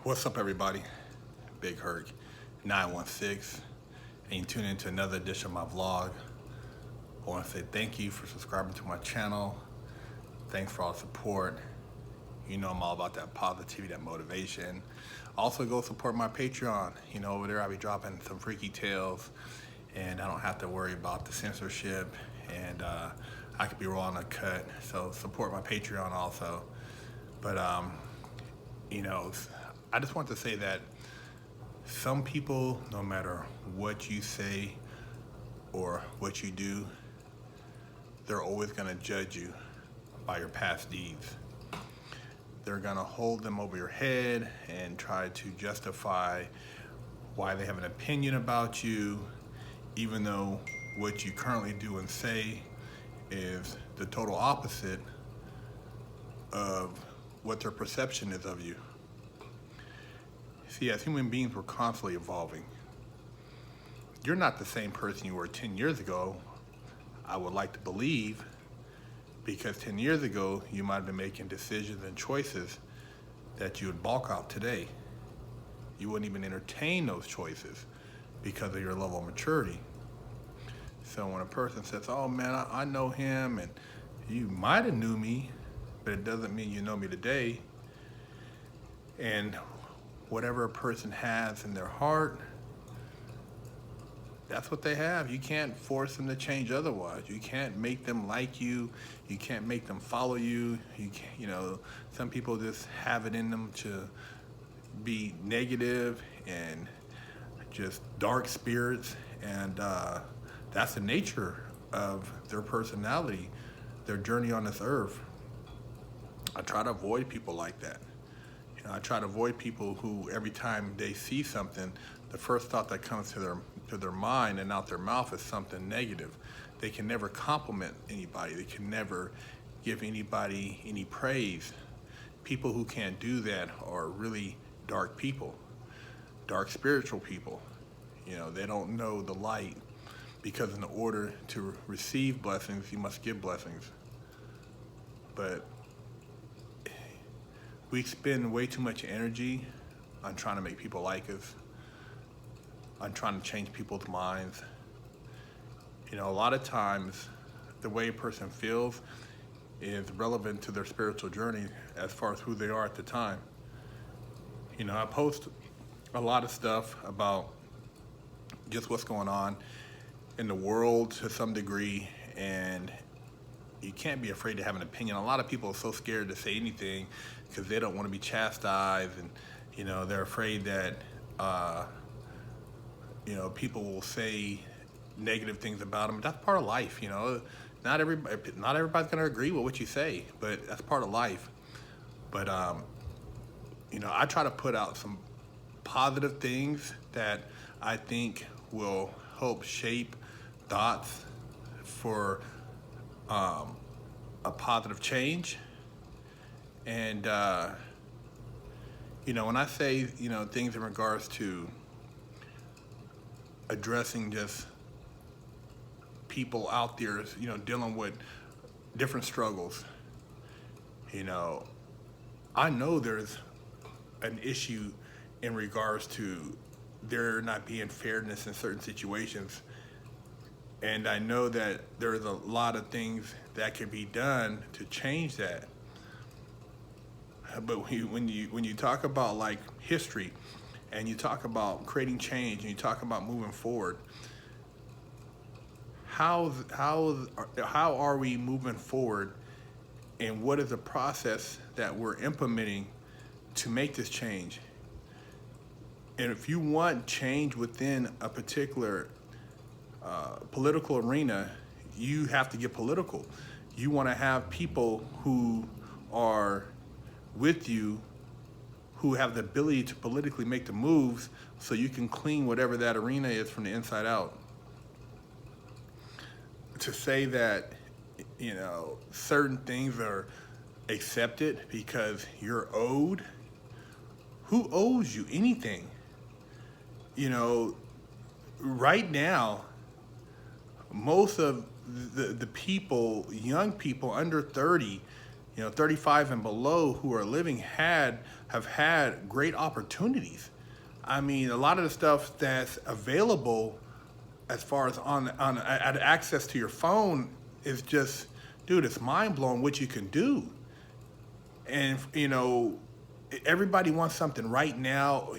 What's up, everybody? Big Herc 916, and you tune into another edition of my vlog. I want to say thank you for subscribing to my channel. Thanks for all the support. You know I'm all about that positivity, that motivation. Also, go support my Patreon. You know, over there I'll be dropping some freaky tales, and I don't have to worry about the censorship, and I could be raw and uncut. So support my Patreon also. But you know, I just want to say that some people, no matter what you say or what you do, they're always going to judge you by your past deeds. They're going to hold them over your head and try to justify why they have an opinion about you, even though what you currently do and say is the total opposite of what their perception is of you. See, as human beings, we're constantly evolving. You're not the same person you were 10 years ago, I would like to believe, because 10 years ago, you might have been making decisions and choices that you would balk out today. You wouldn't even entertain those choices because of your level of maturity. So when a person says, oh man, I know him, and you might have knew me, but it doesn't mean you know me today. And whatever a person has in their heart, that's what they have. You can't force them to change otherwise. You can't make them like you. You can't make them follow you. You know, some people just have it in them to be negative and just dark spirits, and that's the nature of their personality, their journey on this earth. I try to avoid people like that. You know, I try to avoid people who, every time they see something, the first thought that comes to their mind and out their mouth is something negative. They can never compliment anybody. They can never give anybody any praise. People who can't do that are really dark people, dark spiritual people. You know, they don't know the light, because in order to receive blessings, you must give blessings. But we spend way too much energy on trying to make people like us, on trying to change people's minds. You know, a lot of times the way a person feels is relevant to their spiritual journey as far as who they are at the time. You know, I post a lot of stuff about just what's going on in the world to some degree, and you can't be afraid to have an opinion. A lot of people are so scared to say anything because they don't want to be chastised, and you know, they're afraid that you know, people will say negative things about them. That's part of life. You know, not everybody's going to agree with what you say, but that's part of life. But you know, I try to put out some positive things that I think will help shape thoughts for a positive change. And you know, when I say, you know, things in regards to addressing just people out there, you know, dealing with different struggles, you know, I know there's an issue in regards to there not being fairness in certain situations. And I know that there's a lot of things that can be done to change that. But when you talk about like history, and you talk about creating change, and you talk about moving forward, how are we moving forward, and what is the process that we're implementing to make this change? And if you want change within a particular political arena, you have to get political. You want to have people who are with you, who have the ability to politically make the moves, so you can clean whatever that arena is from the inside out. To say that, you know, certain things are accepted because you're owed, who owes you anything? You know, right now, most of the people, young people under 30, 35 and below who are living have had great opportunities. I mean, a lot of the stuff that's available as far as on at access to your phone is just, dude, it's mind blowing what you can do. And everybody wants something right now.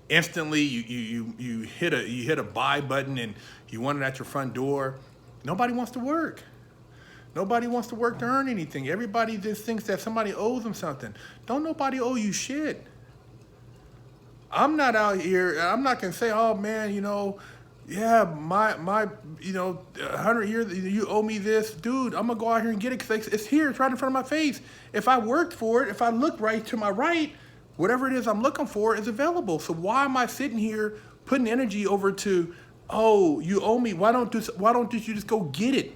Instantly you hit a buy button and you want it at your front door. Nobody wants to work. Nobody wants to work to earn anything. Everybody just thinks that somebody owes them something. Don't nobody owe you shit. I'm not out here. I'm not gonna say, oh man, yeah, my 100 years, you owe me this, dude. I'm gonna go out here and get it because it's here. It's right in front of my face. If I worked for it, if I look right to my right, whatever it is I'm looking for is available. So why am I sitting here putting energy over to, oh, you owe me? Why don't you just go get it?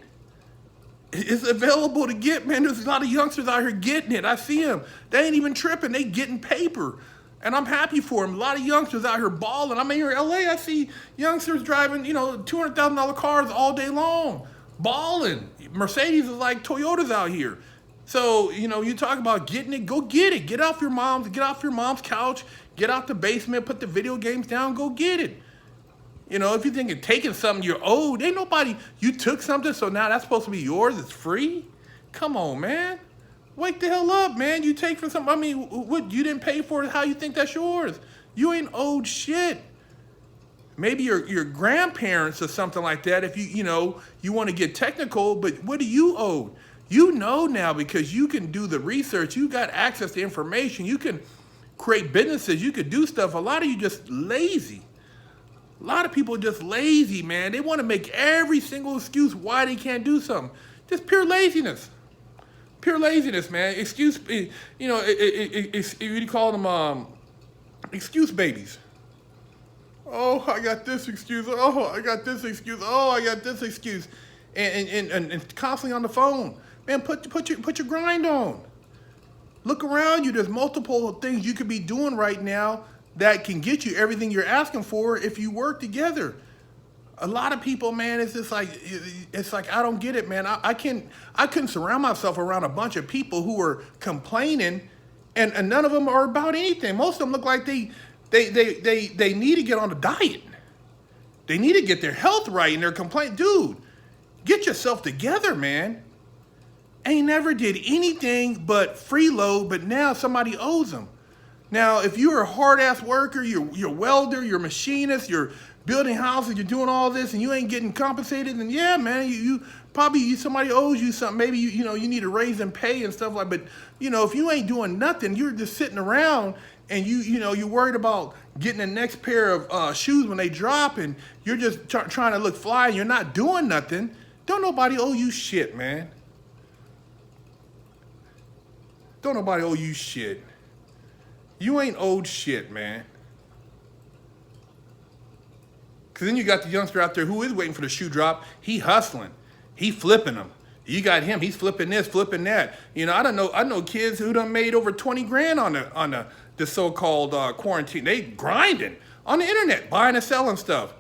It's available to get, man. There's a lot of youngsters out here getting it. I see them. They ain't even tripping. They getting paper. And I'm happy for them. A lot of youngsters out here balling. I'm here in LA. I see youngsters driving, $200,000 cars all day long, balling. Mercedes is like Toyotas out here. So, you talk about getting it, go get it. Get off your mom's couch, get out the basement, put the video games down, go get it. If you think of taking something you're owed, ain't nobody, you took something, so now that's supposed to be yours, it's free? Come on, man. Wake the hell up, man. You take from something, I mean, what, you didn't pay for it, how you think that's yours? You ain't owed shit. Maybe your grandparents or something like that, if you want to get technical, but what do you owe? You know now because you can do the research, you got access to information, you can create businesses, you could do stuff. A lot of you just lazy. A lot of people are just lazy, man. They want to make every single excuse why they can't do something. Just pure laziness. Pure laziness, man. Excuse, what do you call them? Excuse babies. Oh, I got this excuse. Oh, I got this excuse. Oh, I got this excuse. And constantly on the phone. Man, put your grind on. Look around you. There's multiple things you could be doing right now that can get you everything you're asking for if you work together. A lot of people, man, it's like I don't get it, man. I couldn't surround myself around a bunch of people who are complaining, and none of them are about anything. Most of them look like they need to get on a diet. They need to get their health right, and they're complaining. Dude, get yourself together, man. Ain't never did anything but freeload, but now somebody owes them. Now, if you're a hard-ass worker, you're a welder, you're a machinist, you're building houses, you're doing all this, and you ain't getting compensated, then yeah, man, you probably, somebody owes you something. Maybe you need a raise in pay and stuff like. But if you ain't doing nothing, you're just sitting around, and you're worried about getting the next pair of shoes when they drop, and you're just trying to look fly, and you're not doing nothing. Don't nobody owe you shit, man. Don't nobody owe you shit. You ain't owed shit, man. Because then you got the youngster out there who is waiting for the shoe drop. He hustling. He flipping them. You got him. He's flipping this, flipping that. I know kids who done made over 20 grand on the so-called quarantine. They grinding on the internet, buying and selling stuff.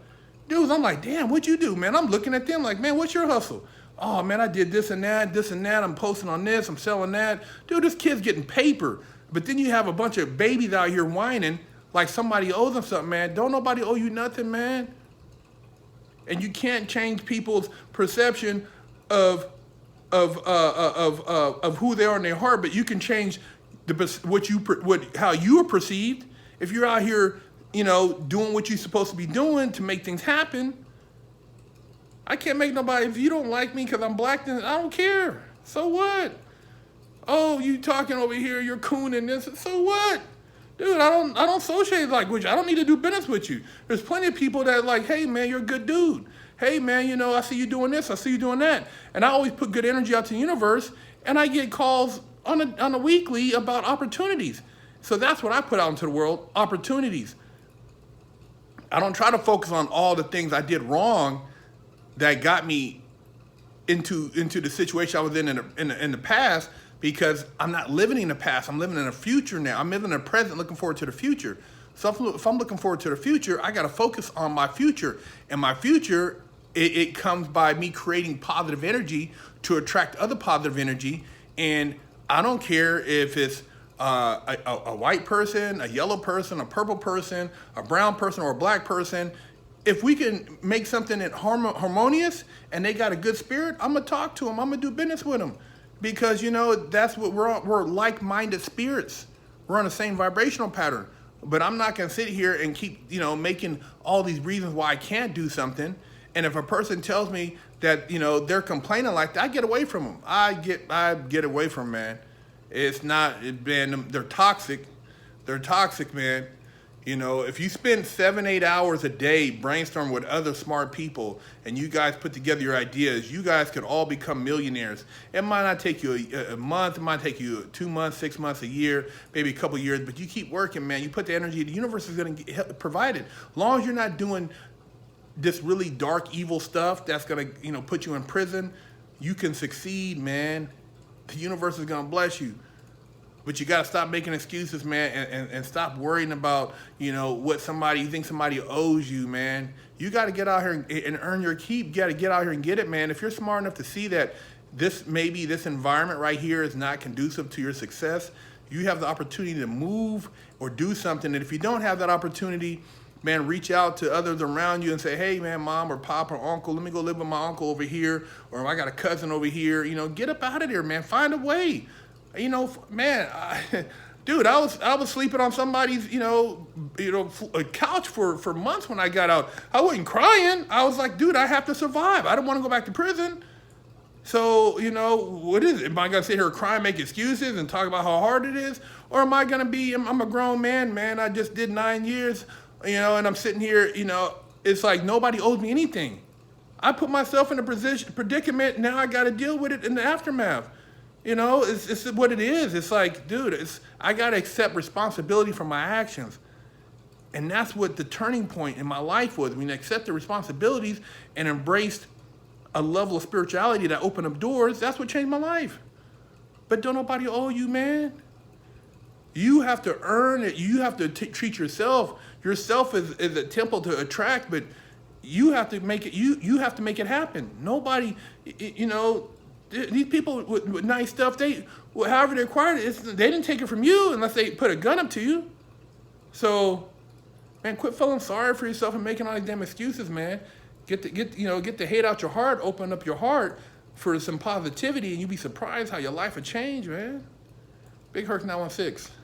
Dudes, I'm like, damn, what'd you do, man? I'm looking at them like, man, what's your hustle? Oh, man, I did this and that. I'm posting on this. I'm selling that. Dude, this kid's getting paper. But then you have a bunch of babies out here whining like somebody owes them something, man. Don't nobody owe you nothing, man. And you can't change people's perception of who they are in their heart, but you can change how you are perceived. If you're out here, doing what you're supposed to be doing to make things happen. I can't make nobody, if you don't like me because I'm black, then I don't care. So what? Oh, you talking over here, you're cooning this. So what? Dude, I don't associate like with you. I don't need to do business with you. There's plenty of people that are like, hey man, you're a good dude. Hey man, I see you doing this, I see you doing that. And I always put good energy out to the universe, and I get calls on a weekly about opportunities. So that's what I put out into the world, opportunities. I don't try to focus on all the things I did wrong that got me into the situation I was in the past, because I'm not living in the past. I'm living in the future now. I'm living in the present, looking forward to the future. So if I'm looking forward to the future, I got to focus on my future. And my future, it comes by me creating positive energy to attract other positive energy. And I don't care if it's a white person, a yellow person, a purple person, a brown person, or a black person. If we can make something that harmonious and they got a good spirit, I'm gonna talk to them. I'm gonna do business with them, because that's what we're like-minded spirits. We're on the same vibrational pattern. But I'm not gonna sit here and keep making all these reasons why I can't do something. And if a person tells me that they're complaining like that, I get away from them. I get away from them, man. It's not, man. They're toxic. They're toxic, man. If you spend 7-8 hours a day brainstorming with other smart people and you guys put together your ideas, you guys could all become millionaires. It might not take you a month, it might take you 2 months, 6 months, a year, maybe a couple years, but you keep working, man. You put the energy, the universe is going to provide it. As long as you're not doing this really dark, evil stuff that's going to, put you in prison, you can succeed, man. The universe is going to bless you. But you got to stop making excuses, man, and stop worrying about, what you think somebody owes you, man. You got to get out here and earn your keep. You got to get out here and get it, man. If you're smart enough to see that this environment right here is not conducive to your success, you have the opportunity to move or do something. And if you don't have that opportunity, man, reach out to others around you and say, hey, man, mom or pop or uncle, let me go live with my uncle over here, or I got a cousin over here. Get up out of there, man. Find a way. Man, dude, I was sleeping on somebody's, a couch for months when I got out. I wasn't crying. I was like, dude, I have to survive. I don't want to go back to prison. So, what is it? Am I going to sit here and cry and make excuses and talk about how hard it is? Or am I going to I'm a grown man. I just did 9 years, and I'm sitting here, it's like nobody owes me anything. I put myself in a predicament. Now I got to deal with it in the aftermath. It's what it is. It's like, dude, I got to accept responsibility for my actions. And that's what the turning point in my life was. When I accepted responsibilities and embraced a level of spirituality that opened up doors, that's what changed my life. But don't nobody owe you, man. You have to earn it. You have to treat yourself. Yourself is a temple to attract, but you have to make it. You have to make it happen. Nobody, these people with nice stuff, however they acquired it, they didn't take it from you unless they put a gun up to you. So, man, quit feeling sorry for yourself and making all these damn excuses, man. Get the hate out your heart. Open up your heart for some positivity, and you'll be surprised how your life will change, man. Big Herc 916.